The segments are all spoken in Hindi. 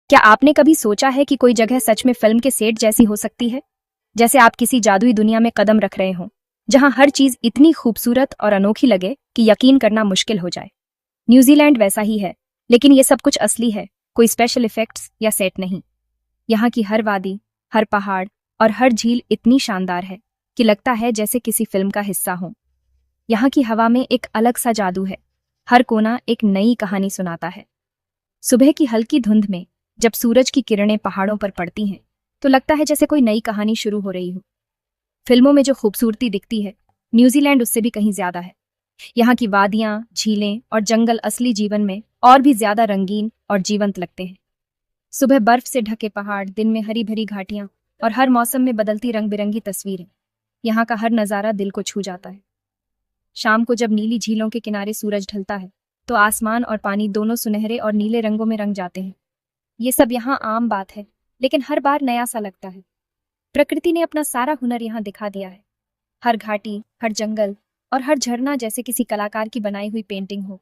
क्या आपने कभी सोचा है कि कोई जगह सच में फिल्म के सेट जैसी हो सकती है? जैसे आप किसी जादुई दुनिया में कदम रख रहे हों, जहां हर चीज इतनी खूबसूरत और अनोखी लगे कि यकीन करना मुश्किल हो जाए। न्यूजीलैंड वैसा ही है, लेकिन ये सब कुछ असली है, कोई स्पेशल इफेक्ट्स या सेट नहीं। यहाँ की हर वादी, हर पहाड़ और हर झील इतनी शानदार है कि लगता है जैसे किसी फिल्म का हिस्सा हो। यहाँ की हवा में एक अलग सा जादू है, हर कोना एक नई कहानी सुनाता है। सुबह की हल्की धुंध में जब सूरज की किरणें पहाड़ों पर पड़ती हैं, तो लगता है जैसे कोई नई कहानी शुरू हो रही हो। फिल्मों में जो खूबसूरती दिखती है, न्यूजीलैंड उससे भी कहीं ज्यादा है। यहाँ की वादियां, झीलें और जंगल असली जीवन में और भी ज्यादा रंगीन और जीवंत लगते हैं। सुबह बर्फ से ढके पहाड़, दिन में हरी भरी घाटियां और हर मौसम में बदलती रंग बिरंगी तस्वीरें। यहाँ का हर नजारा दिल को छू जाता है। शाम को जब नीली झीलों के किनारे सूरज ढलता है, तो आसमान और पानी दोनों सुनहरे और नीले रंगों में रंग जाते हैं। ये सब यहाँ आम बात है, लेकिन हर बार नया सा लगता है। प्रकृति ने अपना सारा हुनर यहाँ दिखा दिया है। हर घाटी, हर जंगल और हर झरना जैसे किसी कलाकार की बनाई हुई पेंटिंग हो।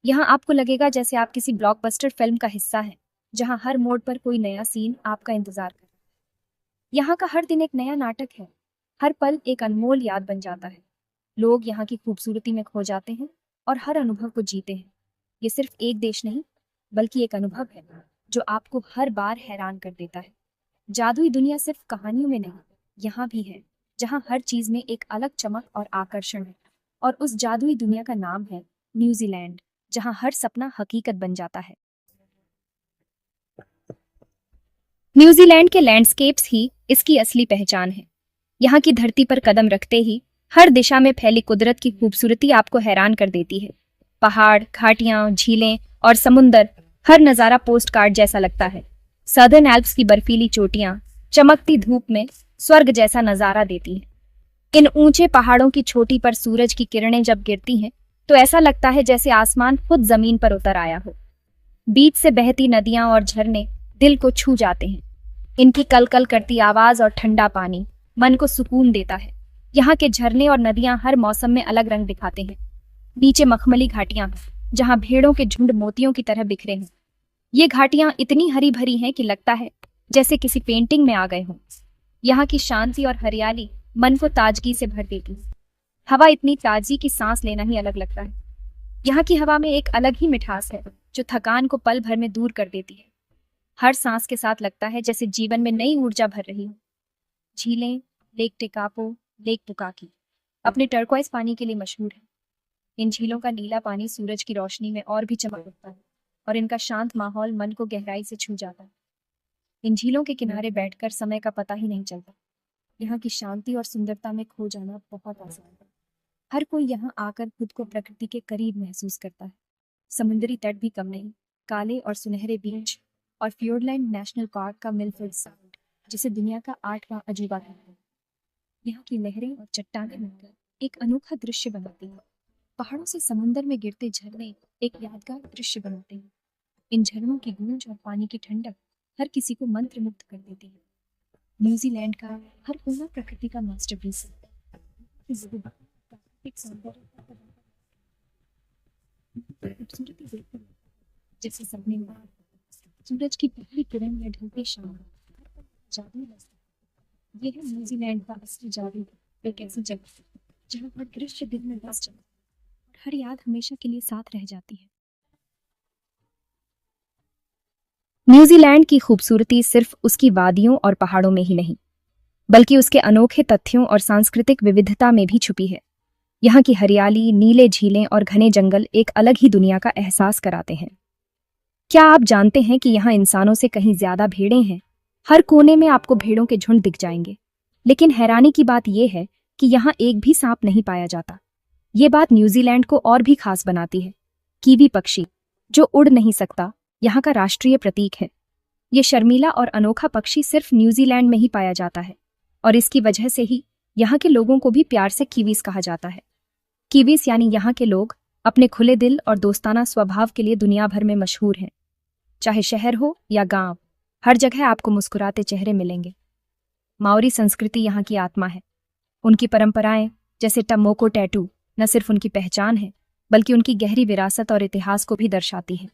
यहाँ आपको लगेगा जैसे आप किसी ब्लॉकबस्टर फिल्म का हिस्सा हैं, जहाँ हर मोड़ पर कोई नया सीन आपका इंतजार कर रहा है। यहाँ का हर दिन एक नया नाटक है, हर पल एक अनमोल याद बन जाता है। लोग यहाँ की खूबसूरती में खो जाते हैं और हर अनुभव को जीते हैं। ये सिर्फ एक देश नहीं, बल्कि एक अनुभव है जो आपको हर बार हैरान कर देता है। जादुई दुनिया सिर्फ कहानियों में नहीं, यहाँ भी है, जहाँ हर चीज में एक अलग चमक और आकर्षण है। और उस जादुई दुनिया का नाम है न्यूजीलैंड, जहाँ हर सपना हकीकत बन जाता है। न्यूजीलैंड के लैंडस्केप्स ही इसकी असली पहचान है। यहाँ की धरती पर कदम रखते ही हर दिशा में फैली कुदरत की खूबसूरती आपको हैरान कर देती है। पहाड़, घाटियां, झीलें और समुंदर, हर नजारा पोस्ट कार्ड जैसा लगता है। सदर्न एल्प्स की बर्फीली चोटियां चमकती धूप में स्वर्ग जैसा नजारा देती हैं। इन ऊंचे पहाड़ों की चोटी पर सूरज की किरणें जब गिरती हैं, तो ऐसा लगता है जैसे आसमान खुद जमीन पर उतर आया हो। बीच से बहती नदियां और झरने दिल को छू जाते हैं। इनकी कलकल करती आवाज और ठंडा पानी मन को सुकून देता है। यहाँ के झरने और नदियां हर मौसम में अलग रंग दिखाते हैं। नीचे मखमली घाटियां हैं, जहाँ भेड़ों के झुंड मोतियों की तरह बिखरे हैं। ये घाटियां इतनी हरी भरी हैं कि लगता है जैसे किसी पेंटिंग में आ गए हों। यहाँ की शांति और हरियाली मन को ताजगी से भर देती है। हवा इतनी ताजी कि सांस लेना ही अलग लगता है। यहाँ की हवा में एक अलग ही मिठास है, जो थकान को पल भर में दूर कर देती है। हर सांस के साथ लगता है जैसे जीवन में नई ऊर्जा भर रही हो। झीलें, लेक टेकापो, लेक पुकाकी अपने टर्कोइज पानी के लिए मशहूर है। इन झीलों का नीला पानी सूरज की रोशनी में और भी चमक उठता है, और इनका शांत माहौल मन को गहराई से छू जाता है। इन झीलों के किनारे बैठकर समय का पता ही नहीं चलता। यहाँ की शांति और सुंदरता में खो जाना बहुत आसान है। हर कोई यहाँ आकर खुद को प्रकृति के करीब महसूस करता है। समुद्री तट भी कम नहीं, काले और सुनहरे बीच और फ्योर्डलैंड नेशनल पार्क का मिलफील्ड साउंड, जिसे दुनिया का 8वां अजूबा कहते हैं। यहाँ की लहरें और चट्टानें मिलकर एक अनोखा दृश्य बनाती हैं। पहाड़ों से समुंदर में गिरते झरने एक यादगार दृश्य बनाते हैं। इन झरनों की गूंज और पानी की ठंडक हर किसी को मंत्रमुग्ध कर देती है। न्यूजीलैंड का हर कोना प्रकृति का मास्टरपीस है। प्राकृतिक सौंदर्य खूबसूरती देखते हैं, जैसे सपने में सूरज की पहली किरण या ढलती शाम जादू लगता है। ये है न्यूजीलैंड का असली जादू। एक ऐसी जगह जहाँ हर दृश्य दिल में बस जाता है, हर याद हमेशा के लिए साथ रह जाती है। न्यूजीलैंड की खूबसूरती सिर्फ उसकी वादियों और पहाड़ों में ही नहीं, बल्कि उसके अनोखे तथ्यों और सांस्कृतिक विविधता में भी छुपी है। यहाँ की हरियाली, नीले झीलें और घने जंगल एक अलग ही दुनिया का एहसास कराते हैं। क्या आप जानते हैं कि यहाँ इंसानों से कहीं ज्यादा भेड़ें हैं? हर कोने में आपको भेड़ों के झुंड दिख जाएंगे। लेकिन हैरानी की बात यह है कि यहाँ एक भी सांप नहीं पाया जाता। ये बात न्यूजीलैंड को और भी खास बनाती है। कीवी पक्षी, जो उड़ नहीं सकता, यहाँ का राष्ट्रीय प्रतीक है। ये शर्मीला और अनोखा पक्षी सिर्फ न्यूजीलैंड में ही पाया जाता है, और इसकी वजह से ही यहाँ के लोगों को भी प्यार से कीवीस कहा जाता है। कीवीस यानी यहाँ के लोग अपने खुले दिल और दोस्ताना स्वभाव के लिए दुनिया भर में मशहूर हैं। चाहे शहर हो या गांव, हर जगह आपको मुस्कुराते चेहरे मिलेंगे। माओरी संस्कृति यहाँ की आत्मा है। उनकी परंपराएं, जैसे टमोको टैटू, न सिर्फ उनकी पहचान है, बल्कि उनकी गहरी विरासत और इतिहास को भी दर्शाती है।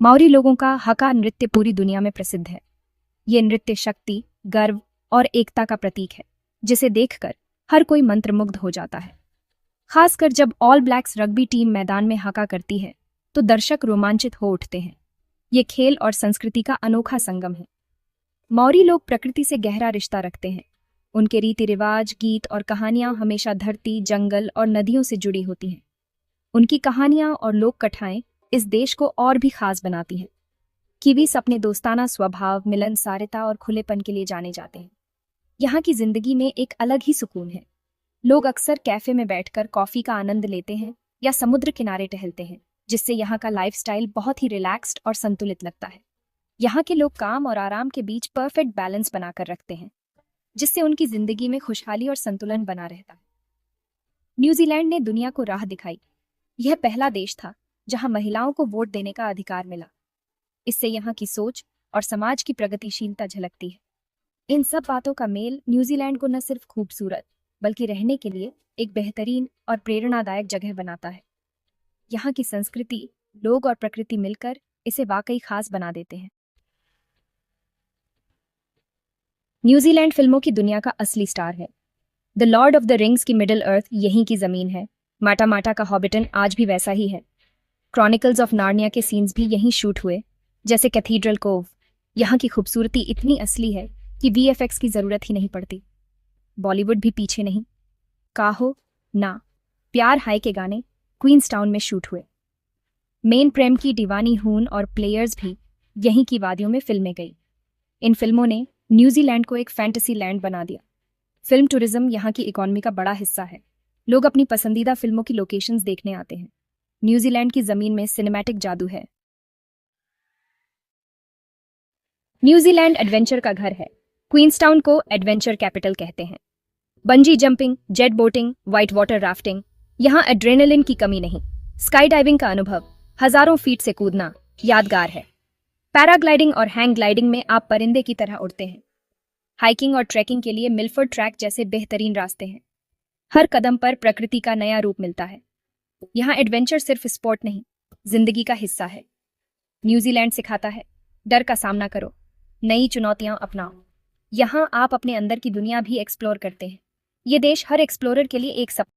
माओरी लोगों का हका नृत्य पूरी दुनिया में प्रसिद्ध है। ये नृत्य शक्ति, गर्व और एकता का प्रतीक है, जिसे देखकर हर कोई मंत्रमुग्ध हो जाता है। खासकर जब ऑल ब्लैक्स रग्बी टीम मैदान में हका करती है तो दर्शक रोमांचित हो उठते हैं। ये खेल और संस्कृति का अनोखा संगम है। मौरी लोग प्रकृति से गहरा रिश्ता रखते हैं। उनके रीति रिवाज, गीत और कहानियां हमेशा धरती, जंगल और नदियों से जुड़ी होती हैं। उनकी कहानियां और लोक कथाएं इस देश को और भी खास बनाती हैं। किवीस अपने दोस्ताना स्वभाव, मिलनसारता और खुलेपन के लिए जाने जाते हैं। यहाँ की जिंदगी में एक अलग ही सुकून है। लोग अक्सर कैफे में बैठकर कॉफी का आनंद लेते हैं या समुद्र किनारे टहलते हैं, जिससे यहाँ का लाइफस्टाइल बहुत ही रिलैक्स्ड और संतुलित लगता है। यहाँ के लोग काम और आराम के बीच परफेक्ट बैलेंस बनाकर रखते हैं, जिससे उनकी जिंदगी में खुशहाली और संतुलन बना रहता है। न्यूजीलैंड ने दुनिया को राह दिखाई। यह पहला देश था जहां महिलाओं को वोट देने का अधिकार मिला। इससे यहाँ की सोच और समाज की प्रगतिशीलता झलकती है। इन सब बातों का मेल न्यूजीलैंड को न सिर्फ खूबसूरत बल्कि रहने के लिए एक बेहतरीन और प्रेरणादायक जगह बनाता है। यहाँ की संस्कृति, लोग और प्रकृति मिलकर इसे वाकई खास बना देते हैं। न्यूजीलैंड फिल्मों की दुनिया का असली स्टार है। The Lord of the rings की मिडिल अर्थ यहीं की जमीन है। माटा माटा का हॉबिटन आज भी वैसा ही है। क्रॉनिकल्स ऑफ नार्निया के सीन्स भी यहीं शूट हुए, जैसे कैथीड्रल कोव। यहाँ की खूबसूरती इतनी असली है कि वीएफएक्स की जरूरत ही नहीं पड़ती। बॉलीवुड भी पीछे नहीं। काहो ना प्यार हाय के गाने क्वींसटाउन में शूट हुए। मेन प्रेम की दीवानी हून और प्लेयर्स भी यहीं की वादियों में फिल्में गई। इन फिल्मों ने न्यूजीलैंड को एक फैंटेसी लैंड बना दिया। फिल्म टूरिज्म यहाँ की इकोनॉमी का बड़ा हिस्सा है। लोग अपनी पसंदीदा फिल्मों की लोकेशंस देखने आते हैं। न्यूजीलैंड की जमीन में सिनेमैटिक जादू है। न्यूजीलैंड एडवेंचर का घर है। क्वींसटाउन को एडवेंचर कैपिटल कहते हैं। Bungee jumping, jet boating, white water rafting, यहाँ एड्रेनलिन की कमी नहीं। स्काई डाइविंग का अनुभव, हजारों फीट से कूदना यादगार है। पैराग्लाइडिंग और हैंग ग्लाइडिंग में आप परिंदे की तरह उड़ते हैं। हाइकिंग और ट्रैकिंग के लिए मिल्फर्ड ट्रैक जैसे बेहतरीन रास्ते हैं। हर कदम पर प्रकृति का नया रूप मिलता है। यहाँ एडवेंचर सिर्फ स्पोर्ट नहीं, जिंदगी का हिस्सा है। न्यूजीलैंड सिखाता है, डर का सामना करो, नई चुनौतियां अपनाओ। यहाँ आप अपने अंदर की दुनिया भी एक्सप्लोर करते हैं। ये देश हर एक्सप्लोरर के लिए एक सपना